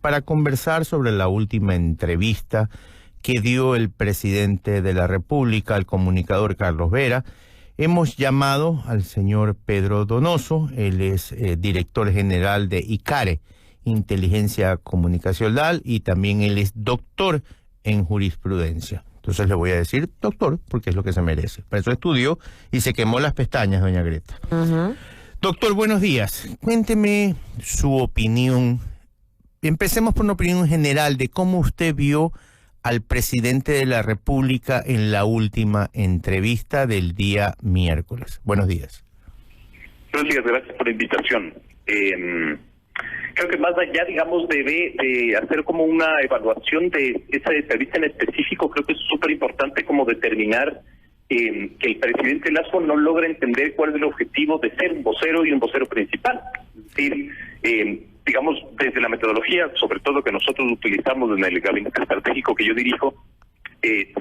para conversar sobre la última entrevista que dio el presidente de la República al comunicador Carlos Vera. Hemos llamado al señor Pedro Donoso, él es director general de ICARE, Inteligencia Comunicacional, y también él es doctor en jurisprudencia. Entonces le voy a decir doctor, porque es lo que se merece. Para eso estudió y se quemó las pestañas, doña Greta. Doctor, buenos días. Cuénteme su opinión. Empecemos por una opinión general de cómo usted vio al presidente de la República en la última entrevista del día miércoles. Buenos días. Buenos días, gracias por la invitación. Creo que más allá, digamos, de hacer como una evaluación de esa entrevista en específico, creo que es súper importante como determinar que el presidente Lasso no logra entender cuál es el objetivo de ser un vocero y un vocero principal. Es decir, digamos, desde la metodología, sobre todo que nosotros utilizamos en el gabinete estratégico que yo dirijo,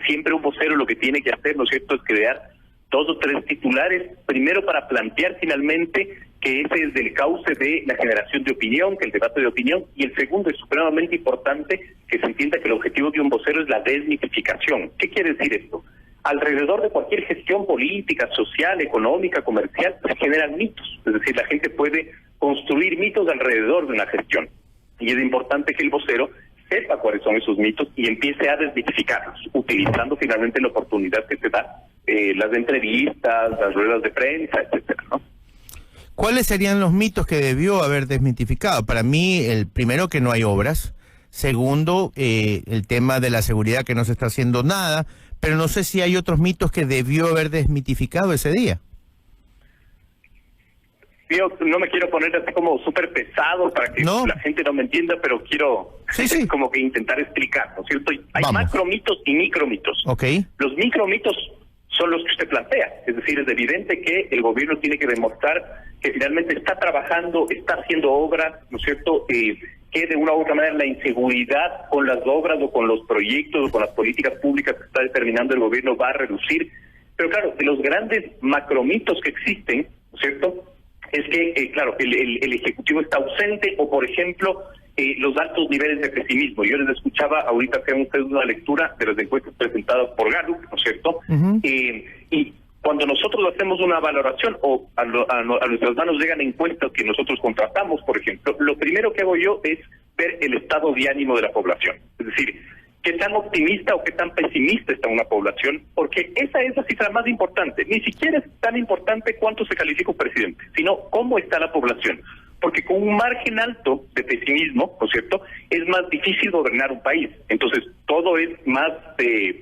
siempre un vocero lo que tiene que hacer, ¿no es cierto?, es crear 2 o 3 titulares, primero para plantear finalmente que ese es el cauce de la generación de opinión, que el debate de opinión, y el segundo es supremamente importante que se entienda que el objetivo de un vocero es la desmitificación. ¿Qué quiere decir esto? Alrededor de cualquier gestión política, social, económica, comercial, se generan mitos, es decir, la gente puede construir mitos alrededor de una gestión, y es importante que el vocero sepa cuáles son esos mitos y empiece a desmitificarlos, utilizando finalmente la oportunidad que te da las entrevistas, las ruedas de prensa, etcétera, ¿no? ¿Cuáles serían los mitos que debió haber desmitificado? Para mí, el primero, que no hay obras. Segundo, el tema de la seguridad, que no se está haciendo nada. Pero no sé si hay otros mitos que debió haber desmitificado ese día. Yo no me quiero poner así como súper pesado para que la gente no me entienda, pero quiero como que intentar explicar, ¿no es cierto? Hay macromitos y micromitos. Okay. Los micromitos son los que usted plantea, es decir, es evidente que el gobierno tiene que demostrar que finalmente está trabajando, está haciendo obras, ¿no es cierto?, que de una u otra manera la inseguridad con las obras o con los proyectos o con las políticas públicas que está determinando el gobierno va a reducir. Pero claro, de los grandes macromitos que existen, ¿no es cierto?, es que, claro, el Ejecutivo está ausente, o por ejemplo, los altos niveles de pesimismo. Yo les escuchaba, ahorita hacían ustedes una lectura de las encuestas presentadas por Gallup, ¿no es cierto? Y cuando nosotros hacemos una valoración o a nuestras manos llegan encuestas que nosotros contratamos, por ejemplo, lo primero que hago yo es ver el estado de ánimo de la población. Es decir, qué tan optimista o qué tan pesimista está una población, porque esa es la cifra más importante. Ni siquiera es tan importante cuánto se califica un presidente, sino cómo está la población. Porque con un margen alto de pesimismo, ¿no es cierto?, es más difícil gobernar un país. Entonces, todo es más,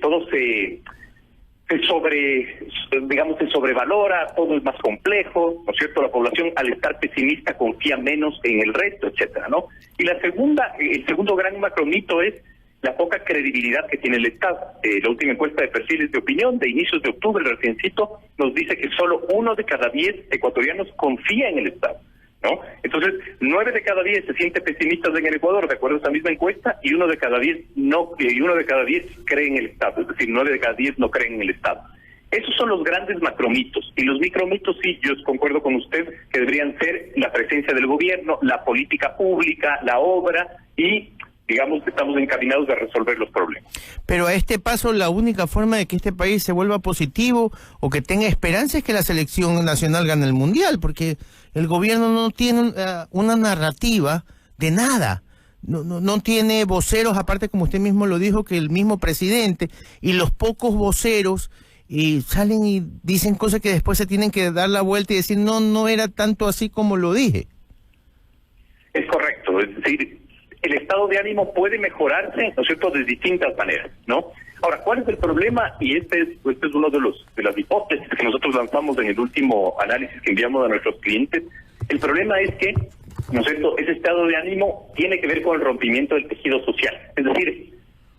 todo se sobrevalora, todo es más complejo, ¿no es cierto? La población, al estar pesimista, confía menos en el resto, etcétera, ¿no? Y el segundo gran macromito es la poca credibilidad que tiene el Estado. La última encuesta de perfiles de opinión de inicios de octubre, el reciencito, nos dice que solo 1 de cada 10 ecuatorianos confía en el Estado, ¿no? Entonces, 9 de cada 10 se siente pesimistas en el Ecuador, de acuerdo a esa misma encuesta, y 1 de cada 10 no, y 1 de cada 10 cree en el Estado, es decir, 9 de cada 10 no creen en el Estado. Esos son los grandes macromitos, y los micromitos, sí, yo concuerdo con usted, que deberían ser la presencia del gobierno, la política pública, la obra, y digamos que estamos encaminados a resolver los problemas. Pero a este paso, la única forma de que este país se vuelva positivo o que tenga esperanza es que la selección nacional gane el mundial, porque el gobierno no tiene una narrativa de nada. No tiene voceros, aparte, como usted mismo lo dijo, que el mismo presidente, y los pocos voceros salen y dicen cosas que después se tienen que dar la vuelta y decir, no era tanto así como lo dije. Es correcto, es decir, el estado de ánimo puede mejorarse, ¿no es cierto?, de distintas maneras, ¿no? Ahora, ¿cuál es el problema? Y este es uno de las hipótesis que nosotros lanzamos en el último análisis que enviamos a nuestros clientes. El problema es que, ¿no es cierto?, ese estado de ánimo tiene que ver con el rompimiento del tejido social. Es decir,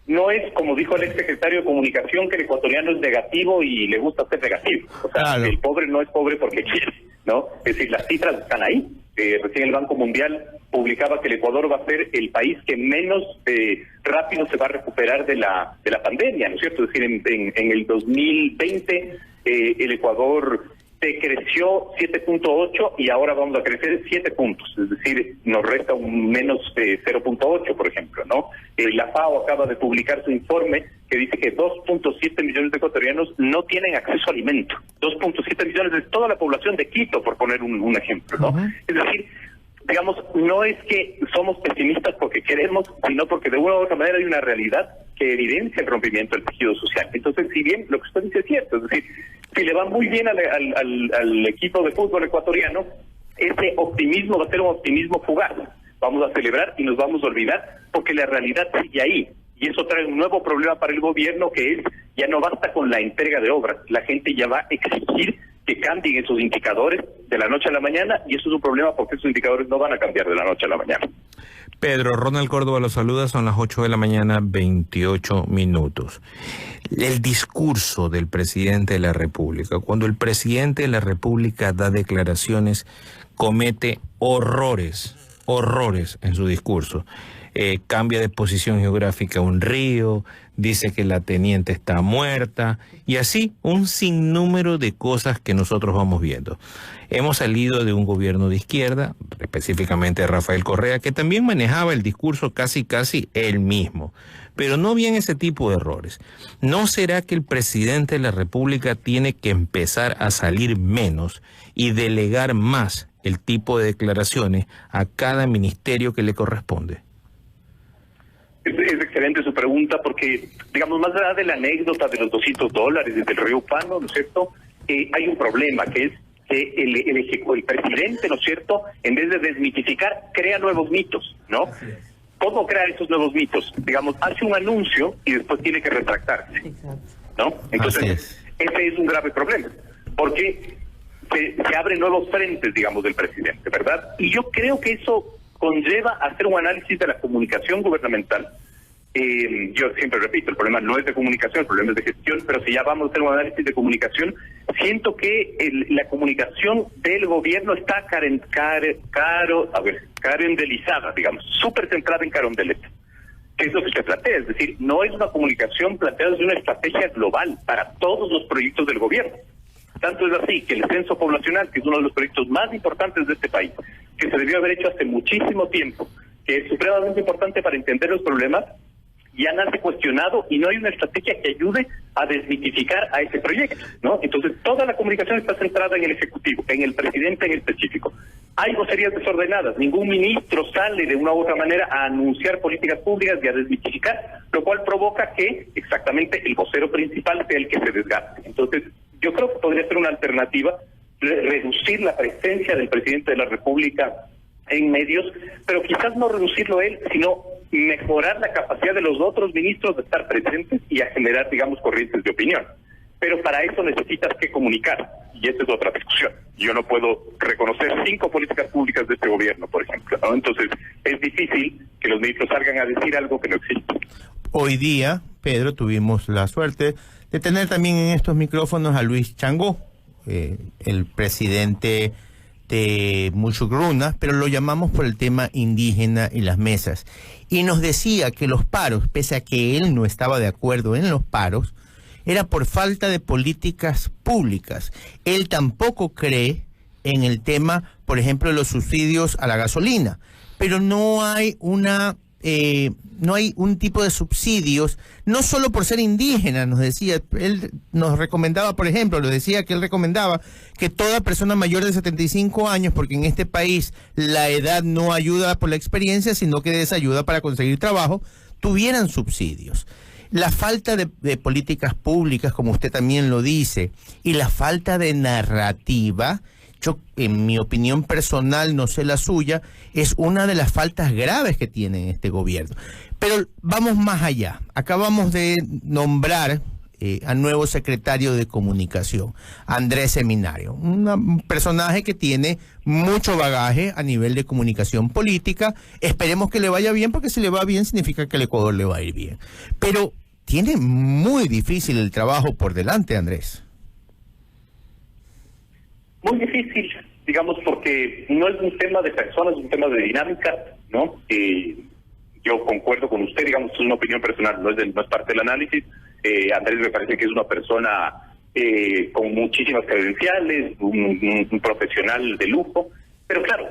no es, como dijo el exsecretario de Comunicación, que el ecuatoriano es negativo y le gusta ser negativo. O sea, claro, el pobre no es pobre porque quiere, ¿no? Es decir, las cifras están ahí. Recién el Banco Mundial publicaba que el Ecuador va a ser el país que menos rápido se va a recuperar de la pandemia, ¿no es cierto? Es decir, en el 2020 el Ecuador decreció 7.8 y ahora vamos a crecer 7 puntos, es decir, nos resta un menos 0.8, por ejemplo, ¿no? La FAO acaba de publicar su informe que dice que 2.7 millones de ecuatorianos no tienen acceso a alimento. 2.7 millones de toda la población de Quito, por poner un ejemplo, ¿no? Es decir, digamos, no es que somos pesimistas porque queremos, sino porque de una u otra manera hay una realidad que evidencia el rompimiento del tejido social. Entonces, si bien lo que usted dice es cierto, es decir, si le va muy bien al equipo de fútbol ecuatoriano, ese optimismo va a ser un optimismo fugaz. Vamos a celebrar y nos vamos a olvidar porque la realidad sigue ahí. Y eso trae un nuevo problema para el gobierno, que es, ya no basta con la entrega de obras, la gente ya va a exigir que cambien esos indicadores de la noche a la mañana, y eso es un problema porque esos indicadores no van a cambiar de la noche a la mañana. Pedro, Ronald Córdoba los saluda, son las 8 de la mañana, 28 minutos. El discurso del presidente de la República, cuando el presidente de la República da declaraciones, comete horrores en su discurso. Cambia de posición geográfica un río, dice que la teniente está muerta, y así un sinnúmero de cosas que nosotros vamos viendo. Hemos salido de un gobierno de izquierda, específicamente de Rafael Correa, que también manejaba el discurso casi él mismo, pero no bien ese tipo de errores. ¿No será que el presidente de la República tiene que empezar a salir menos y delegar más el tipo de declaraciones a cada ministerio que le corresponde? Es excelente su pregunta porque, digamos, más allá de la anécdota de los $200 desde el río Upano, ¿no es cierto? Hay un problema que es que el presidente, ¿no es cierto?, en vez de desmitificar, crea nuevos mitos, ¿no? ¿Cómo crea esos nuevos mitos? Digamos, hace un anuncio y después tiene que retractarse, ¿no? Entonces, ese es un grave problema, porque se abren nuevos frentes, digamos, del presidente, ¿verdad? Y yo creo que eso conlleva hacer un análisis de la comunicación gubernamental. Yo siempre repito, el problema no es de comunicación, el problema es de gestión, pero si ya vamos a hacer un análisis de comunicación, siento que la comunicación del gobierno está carondelizada, digamos, súper centrada en Carondelet. ¿Qué es lo que se plantea? Es decir, no es una comunicación planteada desde una estrategia global para todos los proyectos del gobierno. Tanto es así que el censo poblacional, que es uno de los proyectos más importantes de este país, que se debió haber hecho hace muchísimo tiempo, que es supremamente importante para entender los problemas, ya nace cuestionado y no hay una estrategia que ayude a desmitificar a ese proyecto, ¿no? Entonces, toda la comunicación está centrada en el Ejecutivo, en el presidente en específico. Hay vocerías desordenadas, ningún ministro sale de una u otra manera a anunciar políticas públicas y a desmitificar, lo cual provoca que exactamente el vocero principal sea el que se desgaste. Entonces, yo creo que podría ser una alternativa reducir la presencia del presidente de la República en medios, pero quizás no reducirlo él, sino mejorar la capacidad de los otros ministros de estar presentes y a generar, digamos, corrientes de opinión. Pero para eso necesitas que comunicar, y esa es otra discusión. Yo no puedo reconocer 5 políticas públicas de este gobierno, por ejemplo, ¿no? Entonces, es difícil que los ministros salgan a decir algo que no existe. Hoy día, Pedro, tuvimos la suerte de tener también en estos micrófonos a Luis Changó, el presidente de Muchugruna, pero lo llamamos por el tema indígena y las mesas. Y nos decía que los paros, pese a que él no estaba de acuerdo en los paros, era por falta de políticas públicas. Él tampoco cree en el tema, por ejemplo, de los subsidios a la gasolina, pero no hay no hay un tipo de subsidios, no solo por ser indígena, nos decía, él nos recomendaba, por ejemplo, él recomendaba que toda persona mayor de 75 años, porque en este país la edad no ayuda por la experiencia, sino que desayuda para conseguir trabajo, tuvieran subsidios. La falta de políticas públicas, como usted también lo dice, y la falta de narrativa, yo, en mi opinión personal, no sé la suya, es una de las faltas graves que tiene este gobierno. Pero vamos más allá. Acabamos de nombrar al nuevo secretario de Comunicación, Andrés Seminario, un personaje que tiene mucho bagaje a nivel de comunicación política. Esperemos que le vaya bien, porque si le va bien significa que al Ecuador le va a ir bien. Pero tiene muy difícil el trabajo por delante, Andrés. Muy difícil, digamos, porque no es un tema de personas, es un tema de dinámica, ¿no? Yo concuerdo con usted, digamos, es una opinión personal, no es parte del análisis. Andrés me parece que es una persona con muchísimas credenciales, un profesional de lujo, pero claro,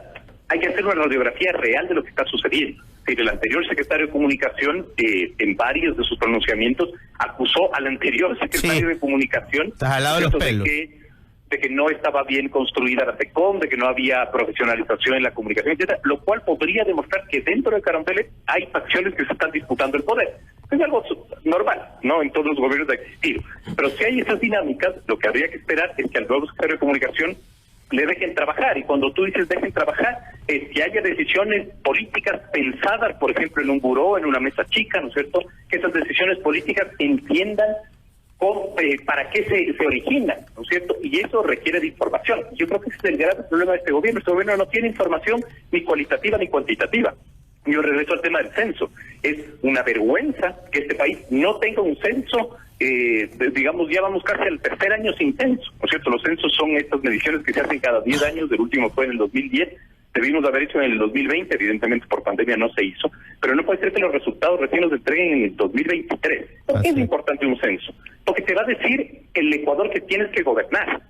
hay que hacer una radiografía real de lo que está sucediendo. El anterior secretario de Comunicación, en varios de sus pronunciamientos, acusó al anterior secretario de Comunicación de que no estaba bien construida la TECOM, de que no había profesionalización en la comunicación, etcétera, lo cual podría demostrar que dentro de Carondelet hay facciones que se están disputando el poder. Es algo normal, ¿no? En todos los gobiernos ha existido. Pero si hay esas dinámicas, lo que habría que esperar es que al nuevo secretario de Comunicación le dejen trabajar, y cuando tú dices dejen trabajar, es que haya decisiones políticas pensadas, por ejemplo, en un buró, en una mesa chica, ¿no es cierto?, que esas decisiones políticas entiendan para qué se originan, ¿no es cierto?, y eso requiere de información. Yo creo que ese es el grave problema de este gobierno no tiene información ni cualitativa ni cuantitativa. Yo regreso al tema del censo. Es una vergüenza que este país no tenga un censo. Digamos, ya vamos casi al tercer año sin censo, ¿no es cierto? Los censos son estas mediciones que se hacen cada 10 años, el último fue en el 2010, debimos haber hecho en el 2020, evidentemente por pandemia no se hizo, pero no puede ser que los resultados recién los entreguen en el 2023. ¿Por qué es importante un censo? Porque te va a decir el Ecuador que tienes que gobernar,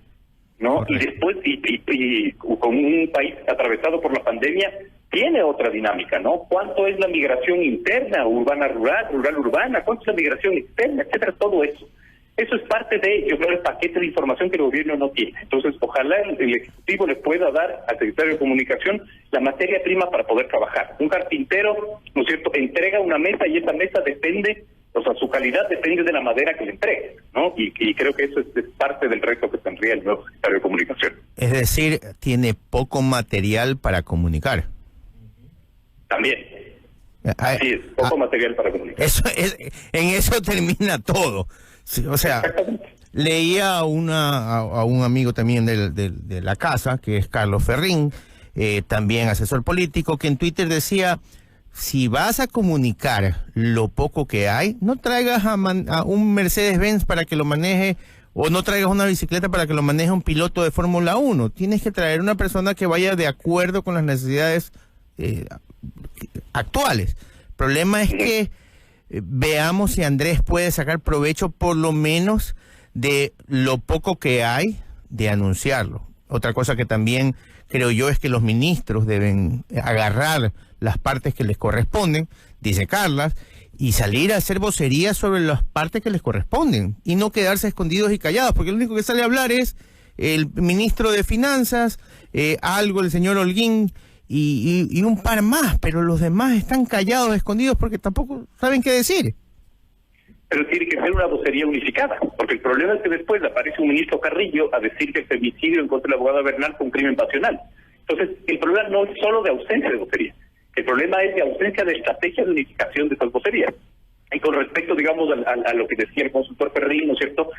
¿no? Y después, y con un país atravesado por la pandemia, tiene otra dinámica, ¿no? ¿Cuánto es la migración interna, urbana-rural, rural-urbana? ¿Cuánto es la migración externa, etcétera? Todo eso. Eso es parte de, yo creo, el paquete de información que el gobierno no tiene. Entonces, ojalá el Ejecutivo le pueda dar al secretario de Comunicación la materia prima para poder trabajar. Un carpintero, ¿no es cierto?, entrega una mesa y esa mesa depende, o sea, su calidad depende de la madera que le entregue, ¿no? Y creo que eso es parte del reto que tendría el nuevo secretario de Comunicación. Es decir, tiene poco material para comunicar. También. Así es, poco material para comunicar. En eso termina todo. Sí, o sea, leía a un amigo también de la casa, que es Carlos Ferrín, también asesor político, que en Twitter decía, si vas a comunicar lo poco que hay, no traigas a un Mercedes-Benz para que lo maneje, o no traigas una bicicleta para que lo maneje un piloto de Fórmula 1. Tienes que traer una persona que vaya de acuerdo con las necesidades actuales. El problema es que veamos si Andrés puede sacar provecho por lo menos de lo poco que hay de anunciarlo. Otra cosa que también creo yo es que los ministros deben agarrar las partes que les corresponden, dice Carlas, y salir a hacer vocerías sobre las partes que les corresponden y no quedarse escondidos y callados, porque lo único que sale a hablar es el ministro de Finanzas, algo el señor Holguín y un par más, pero los demás están callados, escondidos, porque tampoco saben qué decir. Pero tiene que ser una vocería unificada, porque el problema es que después aparece un ministro Carrillo a decir que el femicidio en contra del abogado Bernal fue un crimen pasional. Entonces, el problema no es solo de ausencia de vocería, el problema es de ausencia de estrategia de unificación de esas vocerías. Y con respecto, digamos, a lo que decía el consultor Ferrín, ¿no es cierto?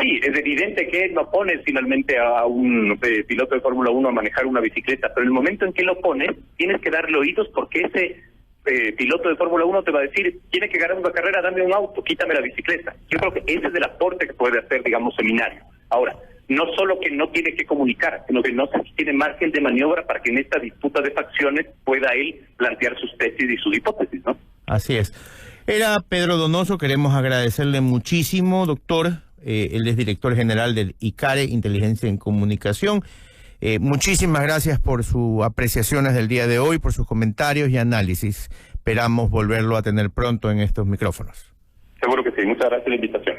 Sí, es evidente que él no pone finalmente a un piloto de Fórmula 1 a manejar una bicicleta, pero en el momento en que lo pones, tienes que darle oídos, porque ese piloto de Fórmula 1 te va a decir, tiene que ganar una carrera, dame un auto, quítame la bicicleta. Yo creo que ese es el aporte que puede hacer, digamos, Seminario. Ahora, no solo que no tiene que comunicar, sino que no tiene margen de maniobra para que en esta disputa de facciones pueda él plantear sus tesis y sus hipótesis, ¿no? Así es. Era Pedro Donoso, queremos agradecerle muchísimo, doctor. Él es director general del ICARE, Inteligencia en Comunicación. Muchísimas gracias por sus apreciaciones del día de hoy, por sus comentarios y análisis. Esperamos volverlo a tener pronto en estos micrófonos. Seguro que sí. Muchas gracias por la invitación.